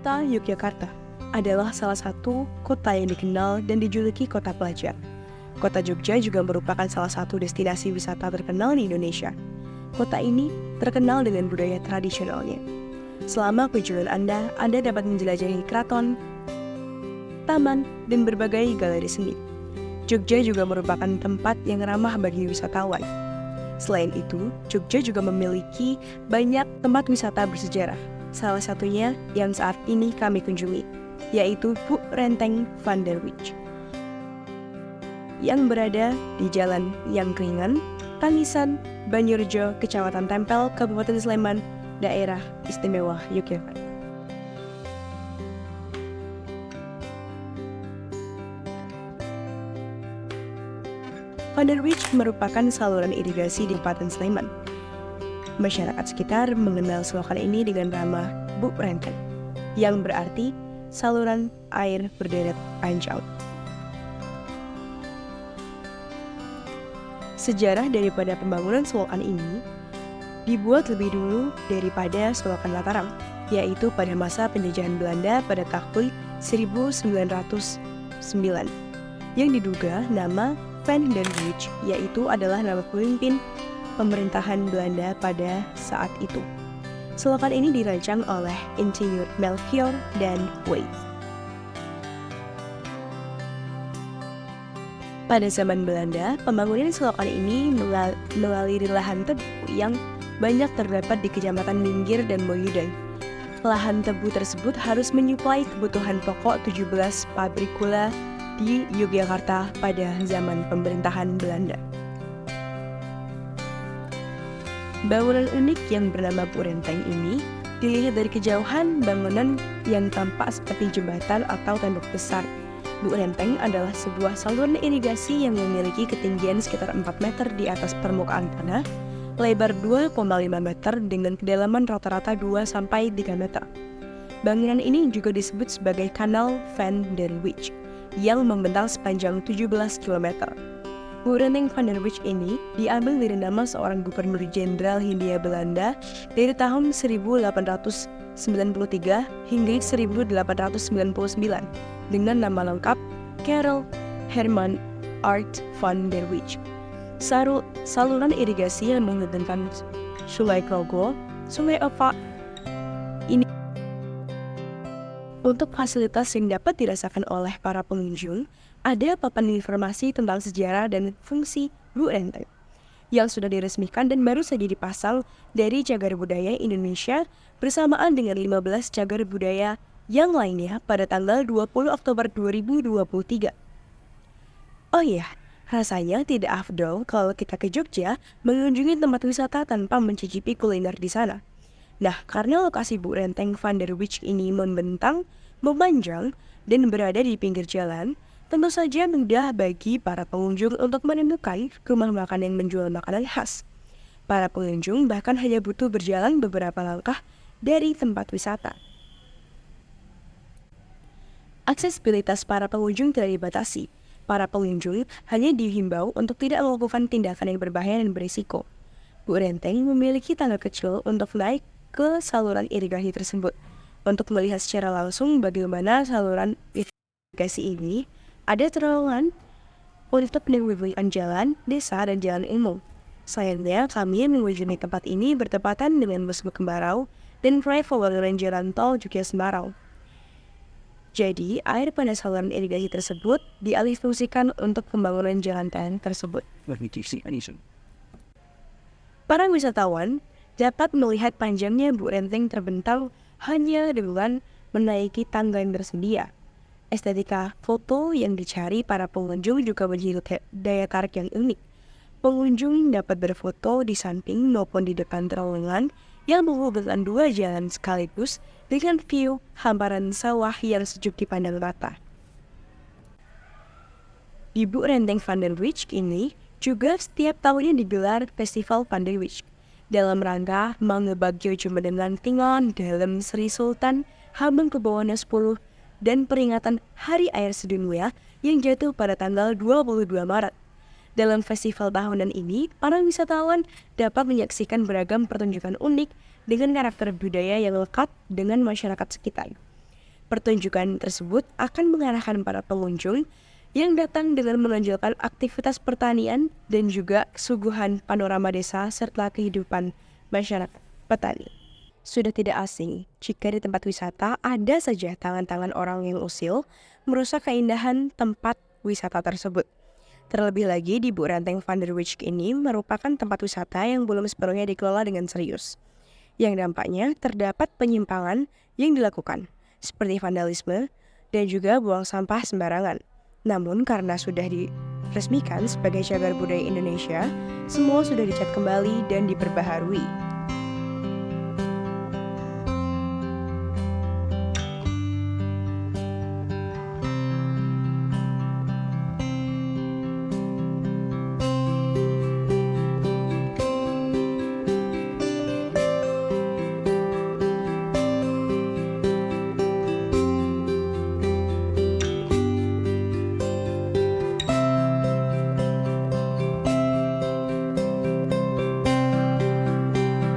Kota Yogyakarta adalah salah satu kota yang dikenal dan dijuluki kota pelajar. Kota Jogja juga merupakan salah satu destinasi wisata terkenal di Indonesia. Kota ini terkenal dengan budaya tradisionalnya. Selama kunjungan Anda dapat menjelajahi keraton, taman, dan berbagai galeri seni. Jogja juga merupakan tempat yang ramah bagi wisatawan. Selain itu, Jogja juga memiliki banyak tempat wisata bersejarah. Salah satunya yang saat ini kami kunjungi, yaitu Bu Renteng van der Wijk, yang berada di Jalan Yangkringan, Tangisan, Banjarjo, Kecamatan Tempel, Kabupaten Sleman, Daerah Istimewa Yogyakarta. Van der Wijk merupakan saluran irigasi di Kabupaten Sleman. Masyarakat sekitar mengenal selokan ini dengan nama Bu Renteng, yang berarti saluran air berderet panjang. Sejarah daripada pembangunan selokan ini dibuat lebih dulu daripada selokan Mataram, yaitu pada masa penjajahan Belanda pada tahun 1909, yang diduga nama Van der Wijk yaitu adalah nama pemimpin pemerintahan Belanda pada saat itu. Selokan ini dirancang oleh Insinyur Melchior dan Waite. Pada zaman Belanda, pembangunan selokan ini melalui lahan tebu yang banyak terdapat di Kecamatan Minggir dan Moyudan. Lahan tebu tersebut harus menyuplai kebutuhan pokok 17 pabrik gula di Yogyakarta pada zaman pemerintahan Belanda. Bangunan unik yang bernama Bu Renteng ini dilihat dari kejauhan bangunan yang tampak seperti jembatan atau tembok besar. Bu Renteng adalah sebuah saluran irigasi yang memiliki ketinggian sekitar 4 meter di atas permukaan tanah, lebar 2,5 meter dengan kedalaman rata-rata 2-3 meter. Bangunan ini juga disebut sebagai Kanal Van der Wijk yang membentang sepanjang 17 km. Bu Renteng van der Wijk ini diambil dari nama seorang gubernur jenderal Hindia Belanda dari tahun 1893 hingga 1899 dengan nama lengkap Karel Herman Aert van der Wijk. Saluran irigasi yang menghubungkan Sungai Krogo, Sungai Ova ini untuk fasilitas yang dapat dirasakan oleh para pengunjung. Ada papan informasi tentang sejarah dan fungsi Bu Renteng yang sudah diresmikan dan baru saja dipasang dari Cagar Budaya Indonesia bersamaan dengan 15 cagar budaya yang lainnya pada tanggal 20 Oktober 2023. Oh iya, rasanya tidak afdol kalau kita ke Jogja mengunjungi tempat wisata tanpa mencicipi kuliner di sana. Nah, karena lokasi Bu Renteng van der Wijk ini membentang, memanjang, dan berada di pinggir jalan, tentu saja mudah bagi para pengunjung untuk menemukan rumah makan yang menjual makanan khas. Para pengunjung bahkan hanya butuh berjalan beberapa langkah dari tempat wisata. Aksesibilitas para pengunjung tidak dibatasi. Para pengunjung hanya dihimbau untuk tidak melakukan tindakan yang berbahaya dan berisiko. Bu Renteng memiliki tangga kecil untuk naik ke saluran irigasi tersebut. Untuk melihat secara langsung bagaimana saluran irigasi ini, ada terowongan untuk penghubungan jalan, desa, dan jalan umum. Sayangnya, kami mengunjungi tempat ini bertepatan dengan musim kemarau dan proyek pembangunan jalan tol juga Semarang. Jadi, air pada saluran irigasi tersebut dialihfungsikan untuk pembangunan jalan tol tersebut. Para wisatawan dapat melihat panjangnya Bu Renteng terbentang hanya dengan menaiki tangga yang tersedia. Estetika foto yang dicari para pengunjung juga menjadi daya tarik yang unik. Pengunjung dapat berfoto di samping maupun di depan terowongan yang menghubungkan dua jalan sekaligus dengan view hamparan sawah yang sejuk dipandang mata. Di Bu Renteng van der Wijk ini juga setiap tahunnya digelar Festival Van der Wijk dalam rangka mengebagyo Jumenengan Tingon dalam Sri Sultan Hamengkubuwono X dan peringatan Hari Air Sedunia yang jatuh pada tanggal 22 Maret. Dalam festival tahunan ini, para wisatawan dapat menyaksikan beragam pertunjukan unik dengan karakter budaya yang lekat dengan masyarakat sekitar. Pertunjukan tersebut akan mengarahkan para pengunjung yang datang dengan menonjolkan aktivitas pertanian dan juga kesuguhan panorama desa serta kehidupan masyarakat petani. Sudah tidak asing jika di tempat wisata ada saja tangan-tangan orang yang usil merusak keindahan tempat wisata tersebut. Terlebih lagi di Bu Renteng Van der Wijk ini merupakan tempat wisata yang belum sepenuhnya dikelola dengan serius, yang dampaknya terdapat penyimpangan yang dilakukan, seperti vandalisme dan juga buang sampah sembarangan. Namun karena sudah diresmikan sebagai cagar budaya Indonesia, semua sudah dicat kembali dan diperbaharui.